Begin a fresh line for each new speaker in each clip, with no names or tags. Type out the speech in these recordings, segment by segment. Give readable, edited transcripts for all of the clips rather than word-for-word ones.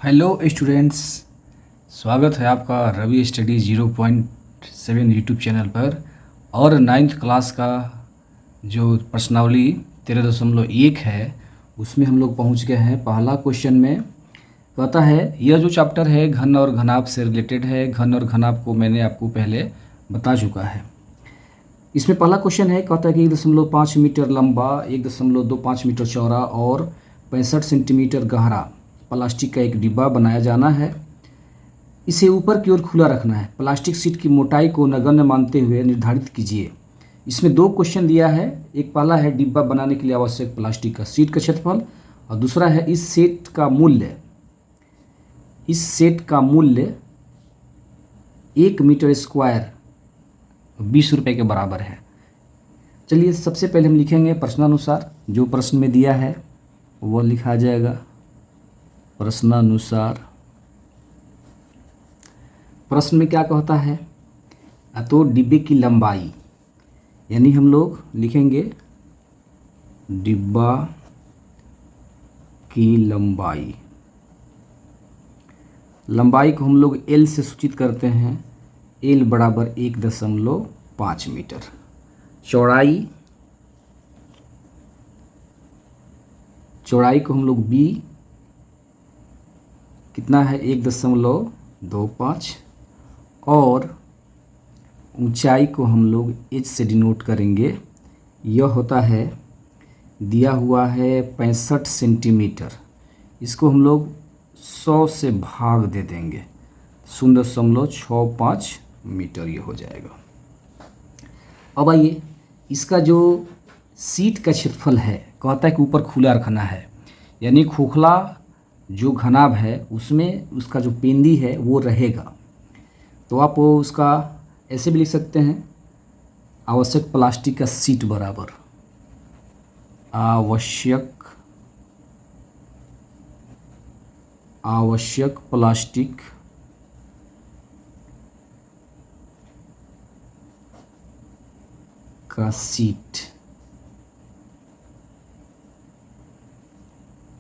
Hello students, स्वागत है आपका रवि स्टडी 0.7 यूट्यूब चैनल पर। और नाइन्थ क्लास का जो प्रश्नावली 13.1 है उसमें हम लोग पहुंच गए हैं। पहला क्वेश्चन में कहता है, यह जो चैप्टर है घन और घनाभ से रिलेटेड है। घन और घनाभ को मैंने आपको पहले बता चुका है। इसमें पहला क्वेश्चन है, कहता है कि 1.5 मीटर लंबा, 1.25 मीटर चौड़ा और 65 सेंटीमीटर गहरा प्लास्टिक का एक डिब्बा बनाया जाना है। इसे ऊपर की ओर खुला रखना है। प्लास्टिक शीट की मोटाई को नगण्य मानते हुए निर्धारित कीजिए। इसमें दो क्वेश्चन दिया है। एक पहला है डिब्बा बनाने के लिए आवश्यक प्लास्टिक का शीट का क्षेत्रफल, और दूसरा है इस सेट का मूल्य 1 मीटर स्क्वायर 20 रुपये के बराबर है। चलिए सबसे पहले हम लिखेंगे प्रश्नानुसार। जो प्रश्न में दिया है वह लिखा जाएगा प्रश्नानुसार। प्रश्न में क्या कहता है, तो डिब्बे की लंबाई, यानी हम लोग लिखेंगे डिब्बा की लंबाई को हम लोग L से सूचित करते हैं। L बराबर 1.5 मीटर। चौड़ाई को हम लोग B कितना है 1.25, और ऊंचाई को हम लोग H से डिनोट करेंगे। यह होता है, दिया हुआ है 65 सेंटीमीटर। इसको हम लोग 100 से भाग दे देंगे, 0.65 मीटर ये हो जाएगा। अब आइए, इसका जो सीट का क्षेत्रफल है, कहता है कि ऊपर खुला रखना है, यानी खोखला जो घनाभ है उसमें उसका जो पेंदी है वो रहेगा। तो आप उसका ऐसे भी लिख सकते हैं, आवश्यक प्लास्टिक का सीट बराबर आवश्यक प्लास्टिक का सीट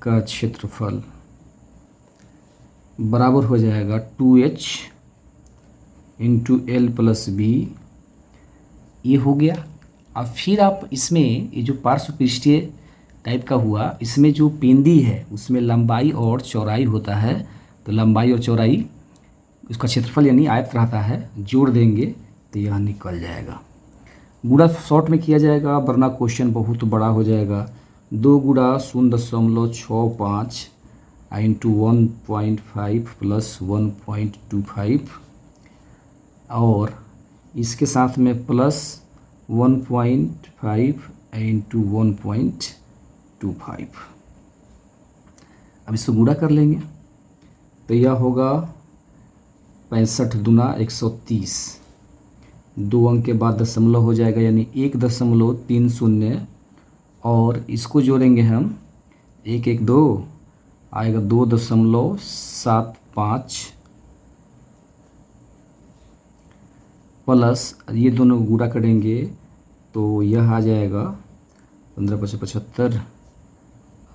का क्षेत्रफल बराबर हो जाएगा 2H into L plus B। ये हो गया। अब फिर आप इसमें ये जो पार्श्व पृष्ठीय टाइप का हुआ, इसमें जो पेंदी है उसमें लंबाई और चौड़ाई होता है। तो लंबाई और चौड़ाई उसका क्षेत्रफल यानी आयत रहता है, जोड़ देंगे तो यह निकल जाएगा। गुणा शॉर्ट में किया जाएगा वरना क्वेश्चन बहुत बड़ा हो जाएगा। 2 गुणा 0.65 इंटू 1.5 प्लस 1.25, और इसके साथ में प्लस 1.5 इंटू 1.25। अब इसको गुणा कर लेंगे तो यह होगा 65 दूना 130, 2 अंक के बाद दशमलव हो जाएगा यानी 1.30, और इसको जोड़ेंगे हम 1 1 2 आएगा 2.75 प्लस ये दोनों गुणा करेंगे तो यह आ जाएगा 15 × 75,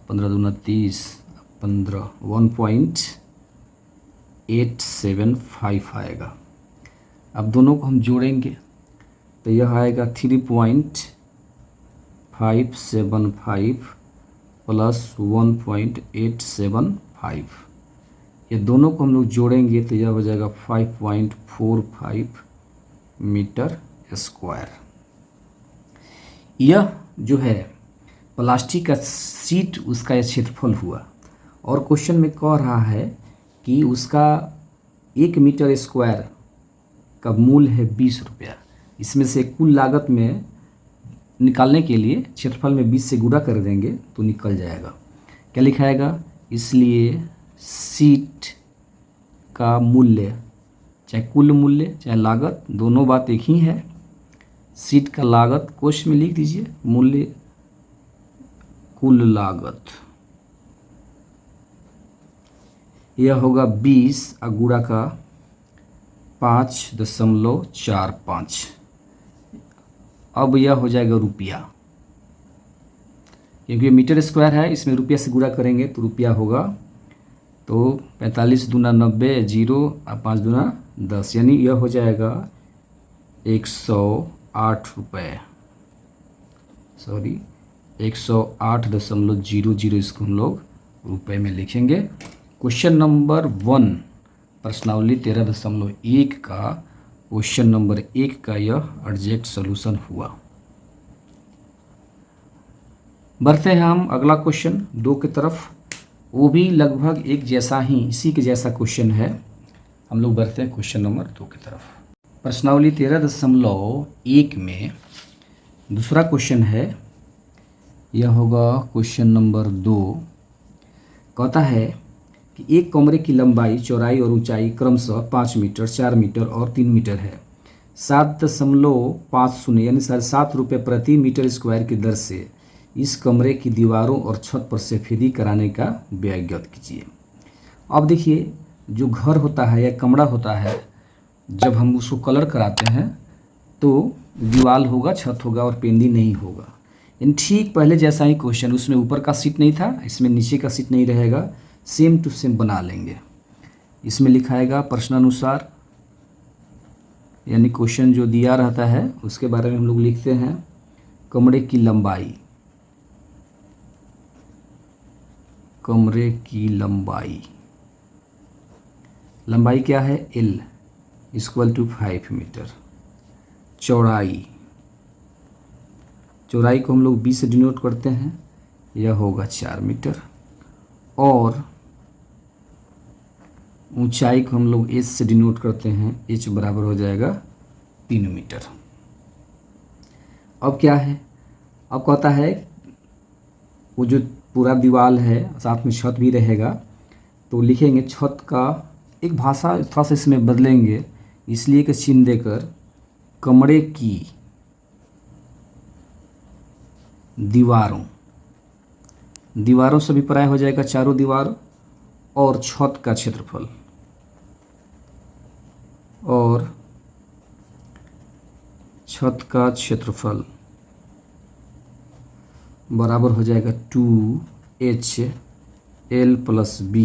15 दूना 30, 15 1.875 आएगा। अब दोनों को हम जोड़ेंगे तो यह आएगा 3.575 प्लस 1.875। ये दोनों को हम लोग जोड़ेंगे तो यह हो जाएगा 5.45 मीटर स्क्वायर। यह जो है प्लास्टिक का सीट, उसका यह क्षेत्रफल हुआ। और क्वेश्चन में कह रहा है कि उसका 1 मीटर स्क्वायर का मूल्य है 20 रुपया। इसमें से कुल लागत में निकालने के लिए क्षेत्रफल में 20 से गुणा कर देंगे तो निकल जाएगा। क्या लिखाएगा, इसलिए सीट का मूल्य, चाहे कुल मूल्य चाहे लागत, दोनों बात एक ही है। सीट का लागत कोश में लिख दीजिए, मूल्य कुल लागत, यह होगा 20 और गुणा का 5.45। अब यह हो जाएगा रुपया, क्योंकि मीटर स्क्वायर है, इसमें रुपया से गुणा करेंगे तो रुपया होगा तो 45 दूना 90, जीरो और 5 दूना 10, यानी यह हो जाएगा 108 रुपये। सॉरी 108.00 इसको हम लोग रुपये में लिखेंगे। क्वेश्चन नंबर 1 प्रश्नावली 13.1 का क्वेश्चन नंबर 1 का यह एग्जैक्ट सॉल्यूशन हुआ। बढ़ते हैं हम अगला क्वेश्चन 2 की तरफ, वो भी लगभग एक जैसा ही इसी के जैसा क्वेश्चन है। हम लोग बढ़ते हैं क्वेश्चन नंबर 2 की तरफ। प्रश्नावली 13.1 में दूसरा क्वेश्चन है, यह होगा क्वेश्चन नंबर 2। कहता है कि एक कमरे की लंबाई, चौड़ाई और ऊंचाई क्रमशः 5 मीटर, 4 मीटर और 3 मीटर है। 7.50 यानी 7.5 रुपये प्रति मीटर स्क्वायर की दर से इस कमरे की दीवारों और छत पर सफेदी कराने का व्यय ज्ञात कीजिए। अब देखिए, जो घर होता है या कमरा होता है, जब हम उसको कलर कराते हैं तो दीवार होगा, छत होगा और पेंदी नहीं होगा। इन ठीक पहले जैसा ही क्वेश्चन, उसमें ऊपर का सीट नहीं था, इसमें नीचे का सीट नहीं रहेगा, सेम टू सेम बना लेंगे। इसमें लिखाएगा प्रश्नानुसार, यानी क्वेश्चन जो दिया रहता है उसके बारे में हम लोग लिखते हैं। कमरे की लंबाई, कमरे की लंबाई, लंबाई क्या है L = 5 मीटर। चौड़ाई, चौड़ाई को हम लोग B से डिनोट करते हैं, यह होगा 4 मीटर। और ऊंचाई को हम लोग H से डिनोट करते हैं, H बराबर हो जाएगा 3 मीटर। अब क्या है, अब कहता है वो जो पूरा दीवार है साथ में छत भी रहेगा, तो लिखेंगे छत का एक भाषा थोड़ा सा इसमें बदलेंगे, इसलिए कि चिन्ह देकर कमरे की दीवारों, दीवारों से भी प्राय हो जाएगा चारों दीवार, और छत का क्षेत्रफल, और छत का क्षेत्रफल बराबर हो जाएगा 2H L + B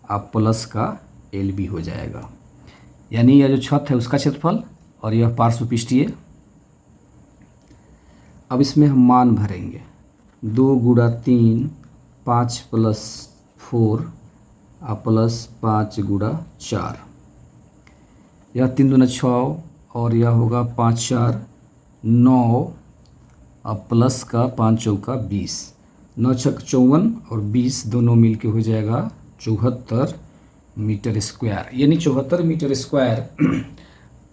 और प्लस का LB हो जाएगा। यानी यह जो छत है उसका क्षेत्रफल और यह पार्श्व पृष्ठीय। अब इसमें हम मान भरेंगे, 2 × 3 5 + 4 और प्लस 5 × 4, यह 3 दूना 6 और यह होगा 5 × 4 9 और प्लस का 5 चौका 20, 9 छक 54 और 20 दोनों मिलके हो जाएगा 74 मीटर स्क्वायर। यानी 74 मीटर स्क्वायर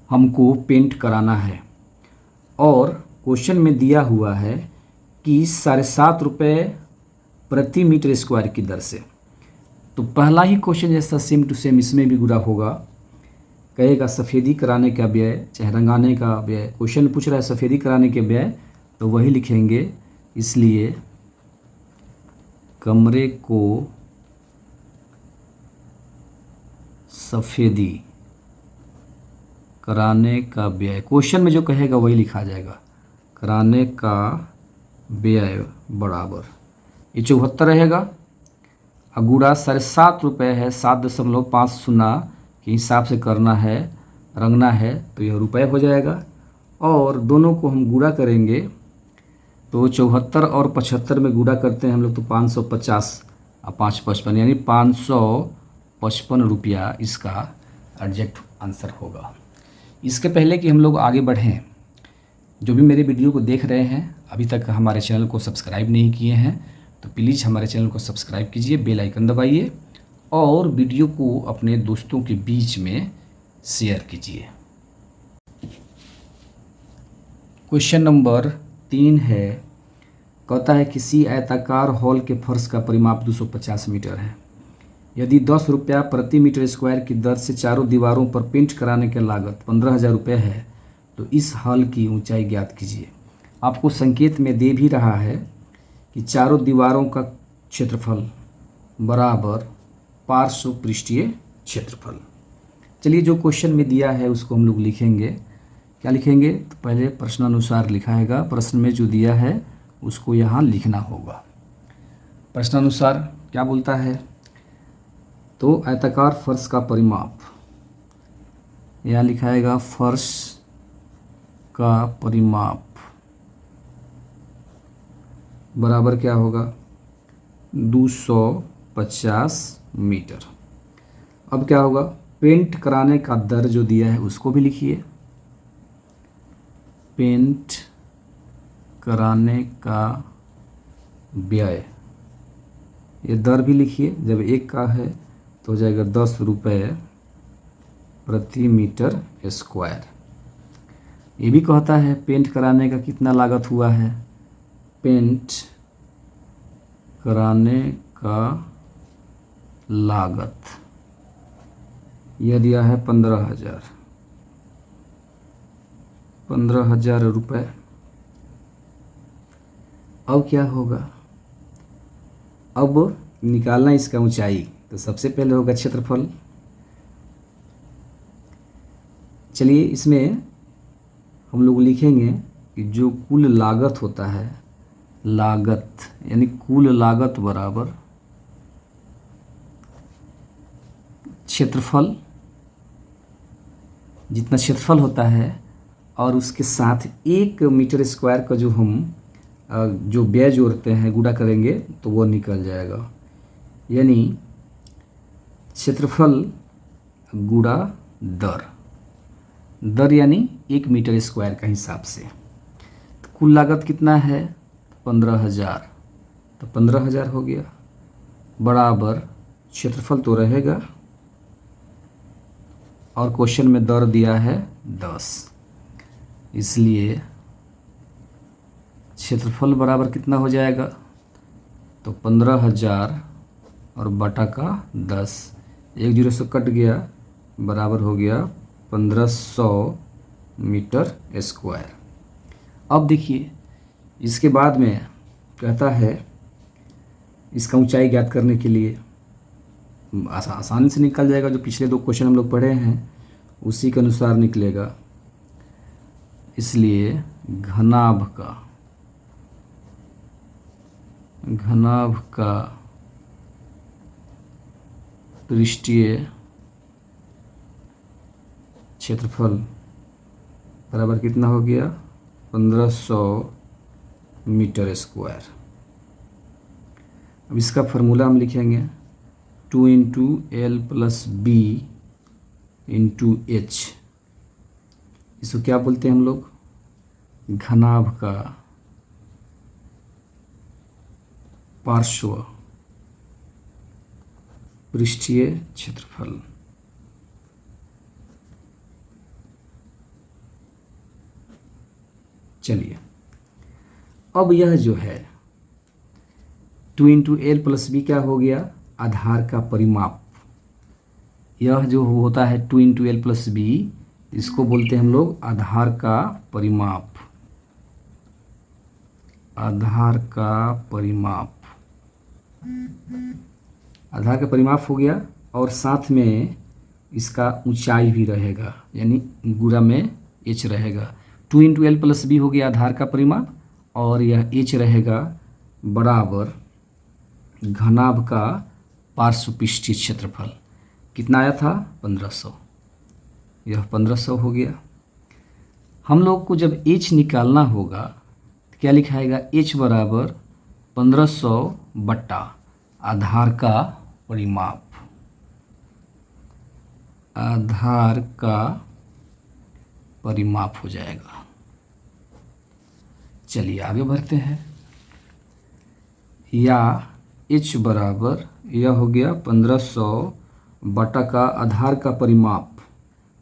हमको पेंट कराना है। और क्वेश्चन में दिया हुआ है कि 7.5 रुपये प्रति मीटर स्क्वायर की दर से। तो पहला ही क्वेश्चन जैसा सेम टू सेम इसमें भी गुड़ा होगा। कहेगा सफ़ेदी कराने का व्यय चाहे रंगाने का व्यय, क्वेश्चन पूछ रहा है सफ़ेदी कराने के व्यय, तो वही लिखेंगे। इसलिए कमरे को सफ़ेदी कराने का व्यय, क्वेश्चन में जो कहेगा वही लिखा जाएगा, कराने का व्यय बराबर ये 74 रहेगा। गुड़ा 7.5 रुपये है, 7.50 के हिसाब से करना है, रंगना है, तो यह रुपये हो जाएगा। और दोनों को हम गुड़ा करेंगे तो 74 और 75 में गुड़ा करते हैं हम लोग तो 550 और 5 55, यानी 555 रुपया इसका एग्जैक्ट आंसर होगा। इसके पहले कि हम लोग आगे बढ़ें, जो भी मेरे वीडियो को देख रहे हैं अभी तक हमारे चैनल को सब्सक्राइब नहीं किए हैं तो प्लीज़ हमारे चैनल को सब्सक्राइब कीजिए, बेल आइकन दबाइए और वीडियो को अपने दोस्तों के बीच में शेयर कीजिए। क्वेश्चन नंबर 3 है, कहता है किसी आयताकार हॉल के फर्श का परिमाप 250 मीटर है। यदि 10 रुपया प्रति मीटर स्क्वायर की दर से चारों दीवारों पर पेंट कराने की लागत 15,000 रुपये है तो इस हॉल की ऊंचाई ज्ञात कीजिए। आपको संकेत में दे भी रहा है कि चारों दीवारों का क्षेत्रफल बराबर पार्श्व पृष्ठीय क्षेत्रफल। चलिए जो क्वेश्चन में दिया है उसको हम लोग लिखेंगे। क्या लिखेंगे? तो पहले प्रश्नानुसार लिखाएगा, प्रश्न में जो दिया है उसको यहाँ लिखना होगा। प्रश्नानुसार क्या बोलता है? तो आयताकार फर्श का परिमाप, यहाँ लिखाएगा फर्श का परिमाप बराबर क्या होगा 250 मीटर। अब क्या होगा, पेंट कराने का दर जो दिया है उसको भी लिखिए। पेंट कराने का व्यय, ये दर भी लिखिए। जब एक का है तो हो जाएगा 10 रुपये प्रति मीटर स्क्वायर। ये भी कहता है पेंट कराने का कितना लागत हुआ है। पेंट कराने का लागत यह दिया है 15,000 रुपये। अब क्या होगा, अब निकालना इसका ऊंचाई, तो सबसे पहले होगा क्षेत्रफल। चलिए इसमें हम लोग लिखेंगे कि जो कुल लागत होता है, लागत यानी कुल लागत बराबर क्षेत्रफल, जितना क्षेत्रफल होता है और उसके साथ 1 मीटर स्क्वायर का जो हम जो व्यय जोड़ते हैं गुणा करेंगे तो वो निकल जाएगा। यानी क्षेत्रफल गुणा दर, दर यानी 1 मीटर स्क्वायर का हिसाब से। तो कुल लागत कितना है 15,000, तो 15,000 हो गया बराबर क्षेत्रफल तो रहेगा और क्वेश्चन में दर दिया है 10, इसलिए क्षेत्रफल बराबर कितना हो जाएगा, तो 15,000 और बटा का 10, 1 0 से कट गया, बराबर हो गया 1500 मीटर स्क्वायर। अब देखिए इसके बाद में कहता है इसका ऊंचाई ज्ञात करने के लिए आसानी से निकल जाएगा। जो पिछले 2 क्वेश्चन हम लोग पढ़े हैं उसी के अनुसार निकलेगा। इसलिए घनाभ का पृष्ठीय क्षेत्रफल बराबर कितना हो गया 1500 मीटर स्क्वायर। अब इसका फार्मूला हम लिखेंगे 2 × L + B × H। इसको क्या बोलते हैं हम लोग, घनाभ का पार्श्व पृष्ठीय क्षेत्रफल। चलिए अब यह जो है 2 × L + B क्या हो गया, आधार का परिमाप। यह जो होता है 2 × L + B, इसको बोलते हैं हम लोग आधार का परिमाप। आधार का परिमाप, आधार का परिमाप हो गया और साथ में इसका ऊंचाई भी रहेगा, यानी गुणा में h रहेगा। 2 × L + B हो गया आधार का परिमाप और यह h रहेगा बराबर घनाभ का पार्श्वपृष्ठीय क्षेत्रफल। कितना आया था 1500, यह 1500 हो गया। हम लोग को जब h निकालना होगा तो क्या लिखाएगा, h बराबर 1500 बट्टा आधार का परिमाप। आधार का परिमाप हो जाएगा। चलिए आगे बढ़ते हैं। या h बराबर यह हो गया 1500 बटा का आधार का परिमाप।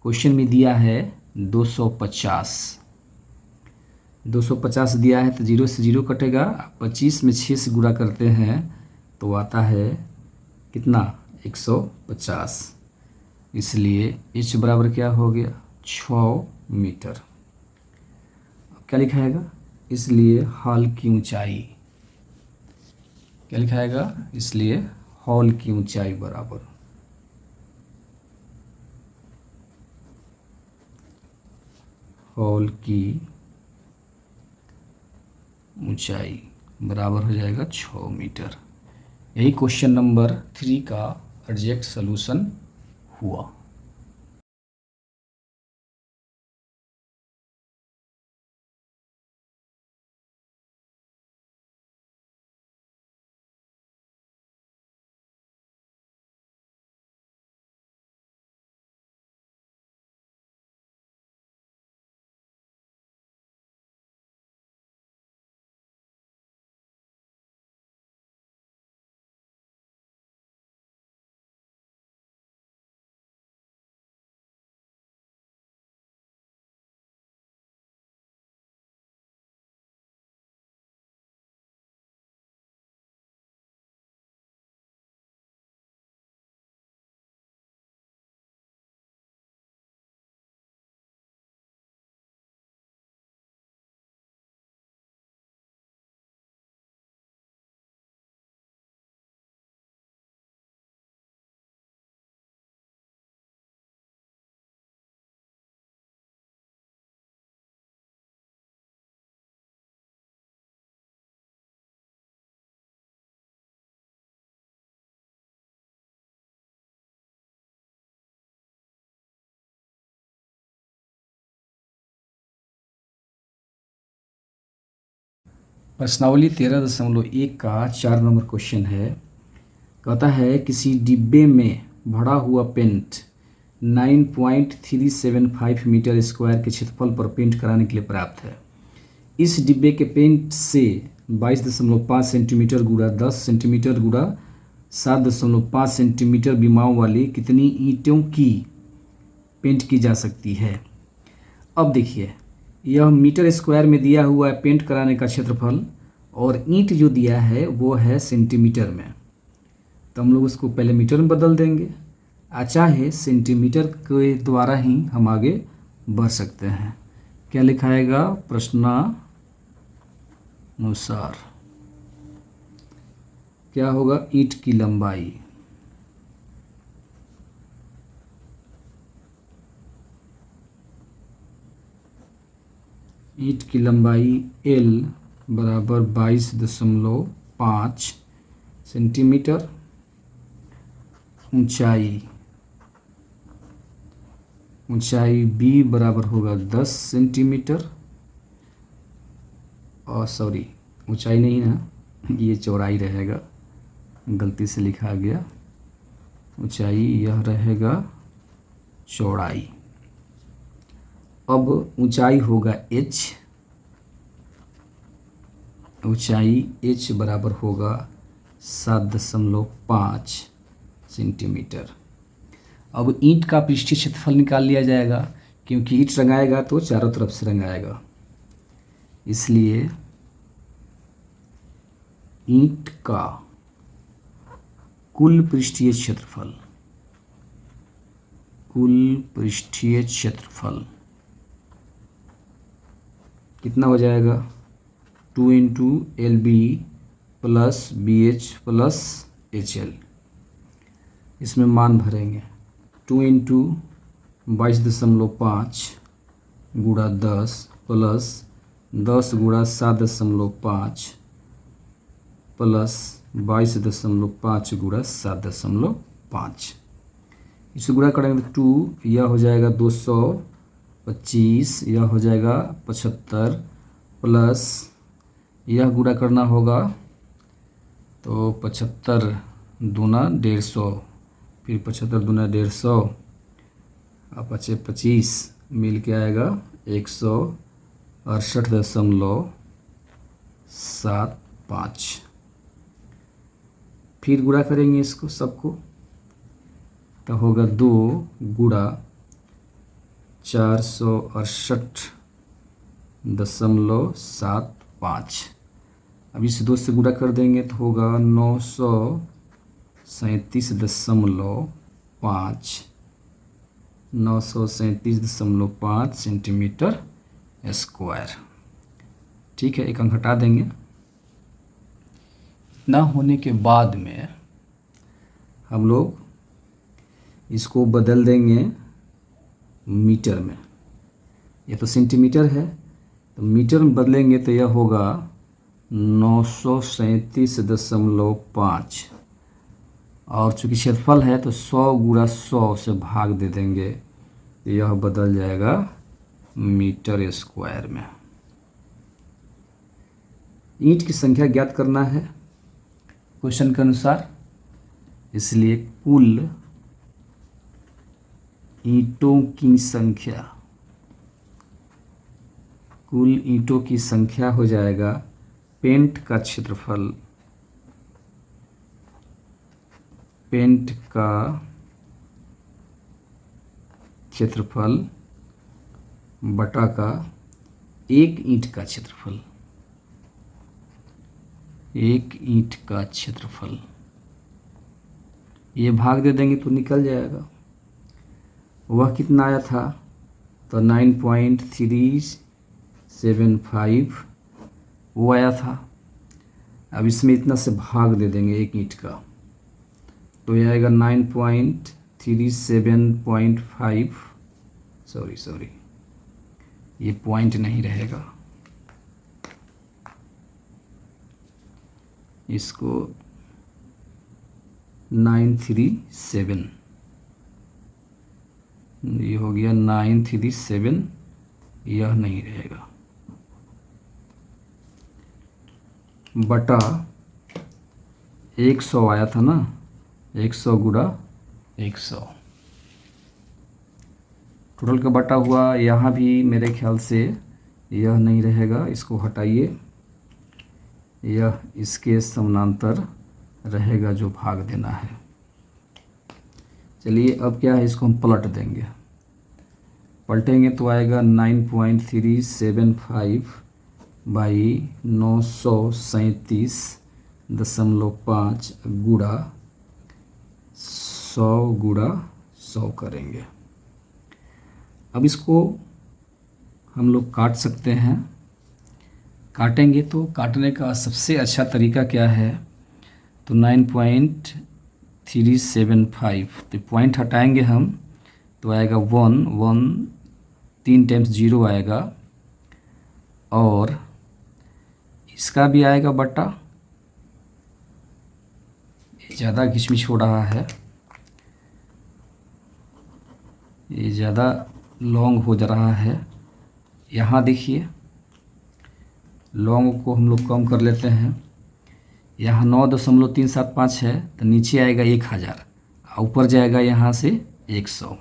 क्वेश्चन में दिया है 250 दिया है, तो 0 से 0 कटेगा। 25 में 6 से गुणा करते हैं तो आता है कितना 150। इसलिए h बराबर क्या हो गया 6 मीटर। अब क्या लिखाएगा, इसलिए हॉल की ऊंचाई, क्या लिखाएगा, इसलिए हॉल की ऊंचाई बराबर हॉल की ऊंचाई बराबर हो जाएगा 6 मीटर। यही क्वेश्चन नंबर 3 का एग्जैक्ट सॉल्यूशन हुआ। प्रश्नावली 13.1 का 4 नंबर क्वेश्चन है। कहता है किसी डिब्बे में भरा हुआ पेंट 9.375 मीटर स्क्वायर के क्षेत्रफल पर पेंट कराने के लिए पर्याप्त है। इस डिब्बे के पेंट से 22.5 सेंटीमीटर गुणा 10 सेंटीमीटर गुणा 7.5 सेंटीमीटर विमाओं वाली कितनी ईंटों की पेंट की जा सकती है। अब देखिए, यह मीटर स्क्वायर में दिया हुआ है पेंट कराने का क्षेत्रफल, और ईंट जो दिया है वो है सेंटीमीटर में। तो हम लोग उसको पहले मीटर में बदल देंगे, चाहे सेंटीमीटर के द्वारा ही हम आगे बढ़ सकते हैं। क्या लिखाएगा प्रश्नानुसार, क्या होगा, ईंट की लंबाई L बराबर 22.5 सेंटीमीटर, ऊंचाई B बराबर होगा 10 सेंटीमीटर, और सॉरी ऊंचाई नहीं ना, ये चौड़ाई रहेगा, गलती से लिखा गया, ऊंचाई यह रहेगा चौड़ाई। अब ऊंचाई होगा h, ऊंचाई h बराबर होगा 7.5 सेंटीमीटर। अब ईंट का पृष्ठीय क्षेत्रफल निकाल लिया जाएगा, क्योंकि ईंट रंगाएगा तो चारों तरफ से रंगाएगा, इसलिए ईंट का कुल पृष्ठीय क्षेत्रफल कितना हो जाएगा, 2 × LB plus BH plus HL। इसमें मान भरेंगे, 2 × 22.5 गुणा 10 प्लस 10 गुणा 7.5 प्लस 22.5 गुणा 7.5। इसे गुणा करेंगे तो 2, यह हो जाएगा 225, यह हो जाएगा 75, प्लस यह गुणा करना होगा तो 75 दूना 150, फिर 75 दूना 150 और 25 मिल के आएगा 168.75। फिर गुणा करेंगे इसको सबको, तो होगा 2 गुणा 468.75। अब इस 2 से गुणा कर देंगे तो होगा 937.5 सेंटीमीटर स्क्वायर। ठीक है, एक अंक हटा देंगे। इतना होने के बाद में हम लोग इसको बदल देंगे मीटर में। ये तो सेंटीमीटर है, तो मीटर में बदलेंगे तो यह होगा 937.5, और चूँकि क्षेत्रफल है तो 100 गुणा 100 से भाग दे देंगे, यह बदल जाएगा मीटर स्क्वायर में। ईंट की संख्या ज्ञात करना है क्वेश्चन के अनुसार, इसलिए कुल ईंटों की संख्या, कुल ईंटों की संख्या हो जाएगा पेंट का क्षेत्रफल, पेंट का क्षेत्रफल बटा का एक ईंट का क्षेत्रफल, एक ईंट का क्षेत्रफल, ये भाग दे देंगे तो निकल जाएगा। वह कितना आया था, तो 9.375 वो आया था। अब इसमें इतना से भाग दे देंगे एक ईंट का, तो यह आएगा 9.37.5, सॉरी ये पॉइंट नहीं रहेगा, इसको 937, ये हो गया 937, यह नहीं रहेगा, बटा 100 आया था ना, 100 गुणा 100, टोटल का बटा हुआ। यहाँ भी मेरे ख्याल से यह नहीं रहेगा, इसको हटाइए, यह इसके समानांतर रहेगा जो भाग देना है। चलिए अब क्या है, इसको हम पलट देंगे, पलटेंगे तो आएगा 9.375 बाई 937.5 गुणा 100 गुणा 100 करेंगे। अब इसको हम लोग काट सकते हैं, काटेंगे तो काटने का सबसे अच्छा तरीका क्या है, तो 9.375, तो पॉइंट हटाएंगे हम तो आएगा 1 3 टाइम्स 0 आएगा, और इसका भी आएगा बटा, ज़्यादा घिचमिच हो रहा है, ये ज़्यादा लॉन्ग हो जा रहा है। यहाँ देखिए लॉन्ग को हम लोग कम कर लेते हैं, यहाँ 9.375 है तो नीचे आएगा 1000, ऊपर जाएगा यहाँ से 100।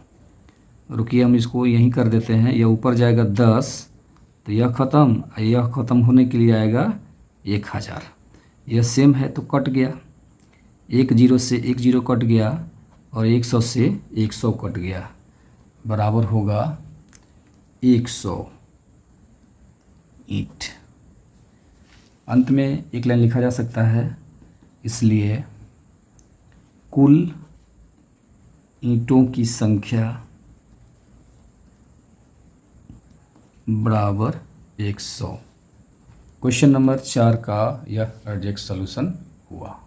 रुकिए हम इसको यहीं कर देते हैं, यह ऊपर जाएगा 10, तो यह ख़त्म, यह ख़त्म होने के लिए आएगा 1000, यह सेम है तो कट गया, 10 से 10 कट गया और 100 से 100 कट गया, बराबर होगा 100 ईंट। अंत में एक लाइन लिखा जा सकता है, इसलिए कुल ईंटों की संख्या बराबर 100। क्वेश्चन नंबर 4 का यह एग्जैक्ट सॉल्यूशन हुआ।